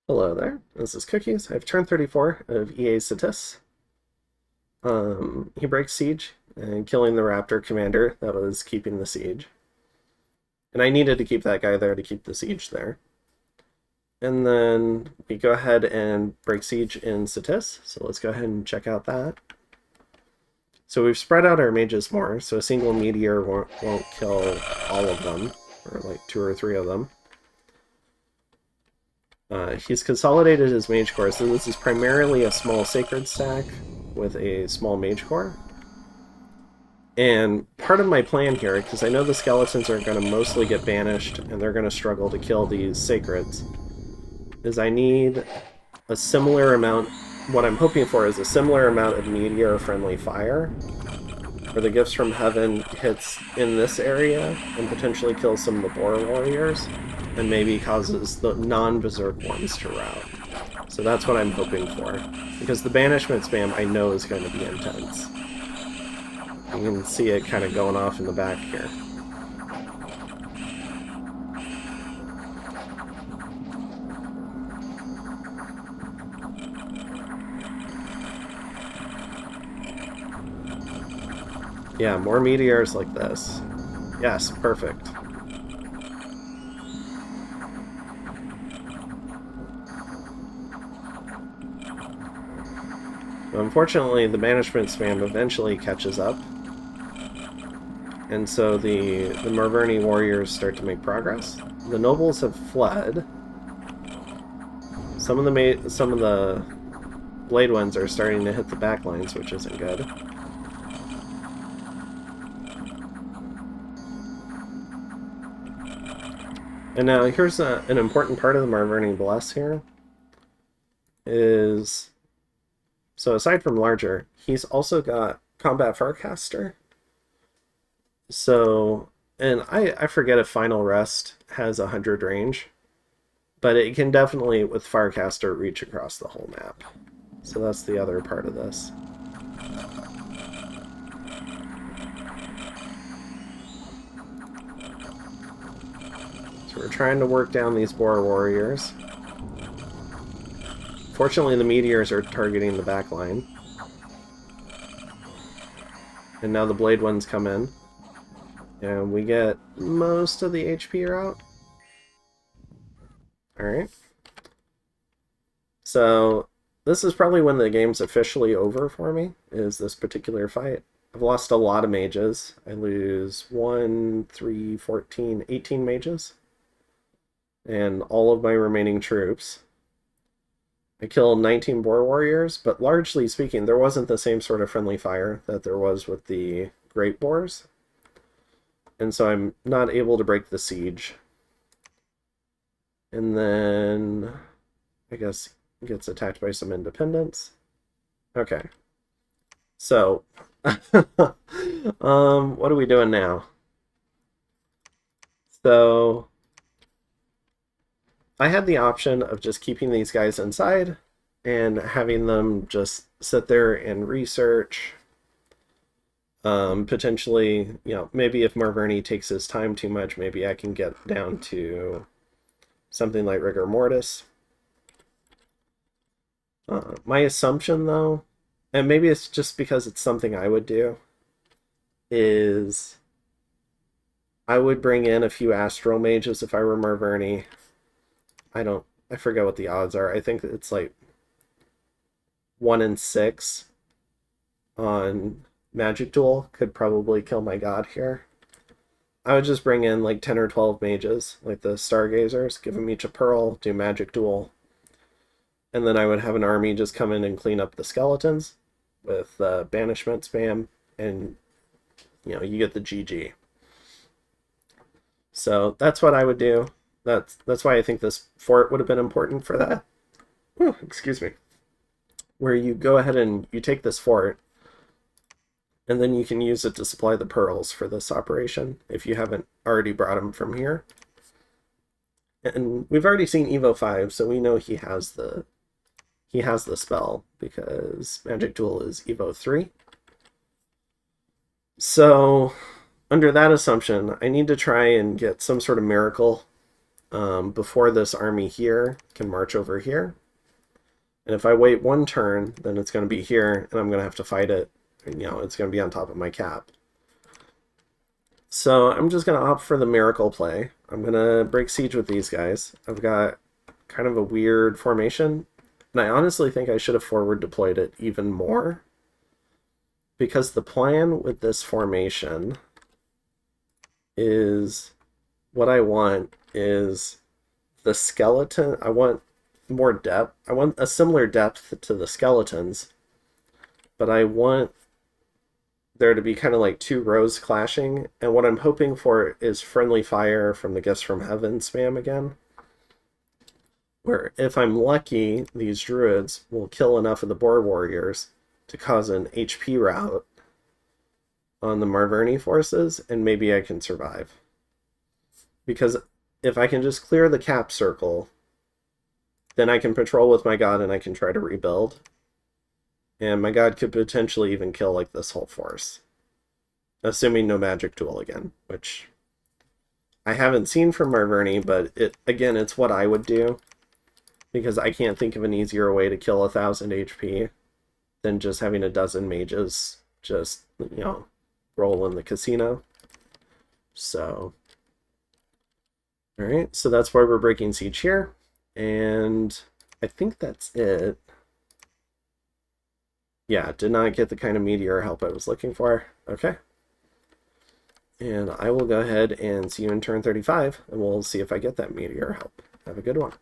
Hello there, this is Cookies. I have turn 34 of EA Satis. He breaks siege and killing the Raptor commander that was keeping the siege. And I needed to keep that guy there to keep the siege there. And then we go ahead and break siege in Satis, so let's go ahead and check out that. So we've spread out our mages more, so a single meteor won't kill all of them, or like 2 or 3 of them. He's consolidated his mage core, so this is primarily a small sacred stack with a small mage core. And part of my plan here, because I know the skeletons are going to mostly get banished and they're going to struggle to kill these sacreds, is I need a similar amount. What I'm hoping for is a similar amount of meteor friendly fire, where the Gifts from Heaven hits in this area and potentially kills some of the Boar Warriors, and maybe causes the non-berserk ones to rout. So that's what I'm hoping for, because the banishment spam I know is going to be intense. You can see it kind of going off in the back here. Yeah, more meteors like this. Yes, perfect. Unfortunately, the banishment spam eventually catches up, and so the Merverni warriors start to make progress. The nobles have fled. Some of the blade ones are starting to hit the back lines, which isn't good. And now here's an important part of the Merverni Bless here. Is so aside from larger, he's also got Combat Farcaster. So, and I forget if Final Rest has 100 range, but it can definitely, with Farcaster, reach across the whole map. So that's the other part of this. So we're trying to work down these Boar Warriors. Fortunately, the meteors are targeting the back line. And now the blade ones come in. And we get most of the HP out. Alright. So, this is probably when the game's officially over for me, is this particular fight. I've lost a lot of mages. I lose 1, 3, 14, 18 mages. And all of my remaining troops. I killed 19 Boar Warriors, but largely speaking, there wasn't the same sort of friendly fire that there was with the Great Boars. And so I'm not able to break the siege. And then, I guess, gets attacked by some independents. Okay. So, what are we doing now? So, I had the option of just keeping these guys inside and having them just sit there and research. Potentially, maybe if Merverni takes his time too much, maybe I can get down to something like Rigor Mortis. My assumption, though, and maybe it's just because it's something I would do, is I would bring in a few Astral Mages if I were Merverni. I forget what the odds are. I think it's like 1 in 6 on Magic Duel could probably kill my god here. I would just bring in like 10 or 12 mages, like the Stargazers, give them each a pearl, do Magic Duel, and then I would have an army just come in and clean up the skeletons with banishment spam, and you get the GG. So that's what I would do. That's why I think this fort would have been important for that. Ooh, excuse me. Where you go ahead and you take this fort, and then you can use it to supply the pearls for this operation if you haven't already brought them from here. And we've already seen Evo 5, so we know he has the spell because Magic Duel is Evo 3. So under that assumption, I need to try and get some sort of miracle before this army here can march over here. And if I wait one turn, then it's going to be here, and I'm going to have to fight it. And, you know, it's going to be on top of my cap. So I'm just going to opt for the miracle play. I'm going to break siege with these guys. I've got kind of a weird formation, and I honestly think I should have forward deployed it even more, because the plan with this formation is, what I want is the skeleton. I want more depth. I want a similar depth to the skeletons, but I want there to be kind of like two rows clashing, and what I'm hoping for is friendly fire from the Gifts from Heaven spam again, where if I'm lucky, these druids will kill enough of the boar warriors to cause an HP rout on the Marverni forces, and maybe I can survive. Because if I can just clear the cap circle, then I can patrol with my god and I can try to rebuild. And my god could potentially even kill like this whole force. Assuming no magic duel again, which I haven't seen from Marverni, but again, it's what I would do. Because I can't think of an easier way to kill 1000 HP than just having a dozen mages just, you know, roll in the casino. So, alright, so that's why we're breaking siege here. And I think that's it. Yeah, did not get the kind of meteor help I was looking for. Okay. And I will go ahead and see you in turn 35, and we'll see if I get that meteor help. Have a good one.